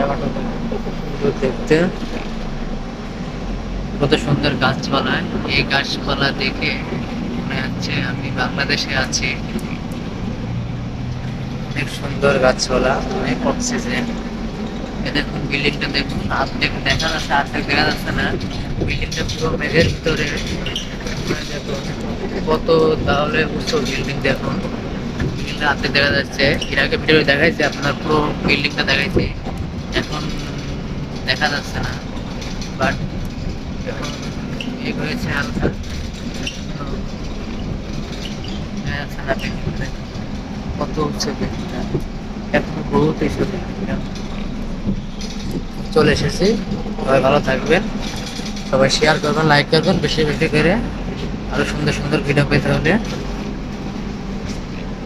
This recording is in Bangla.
জায়গাটা সুন্দর দেখতে, কত সুন্দর গাছপালা। এই গাছপালা দেখে মনে হচ্ছে আমি বাংলাদেশে আছি। অনেক সুন্দর গাছপালা, অনেক অক্সিজেন। দেখুন বিল্ডিংটা দেখুন, অর্ধেক দেখা যাচ্ছে, অর্ধেক দেখা যাচ্ছে না। বিল্ডিংটা পুরো মেঘের ভিতরে। দেখুন কত তাহলে উঁচু বিল্ডিং, দেখুন বিল্ডিংটা অর্ধেক দেখা যাচ্ছে। এর আগে ভিডিও দেখাইছে আপনার পুরো বিল্ডিংটা দেখাইছে, এখন দেখা যাচ্ছে না। বাট এখন ইয়ে হয়েছে হালকা, দেখা যাচ্ছে না বিল্ডিংটা কত উঁচু বিল্ডিংটা, এখন বহুত উঁচু বিল্ডিংটা। চলে এসেছি, সবাই ভালো থাকবেন, সবাই শেয়ার করবেন, লাইক করবেন বেশি বেশি করে, আরো সুন্দর সুন্দর ভিডিও পেতে হলে।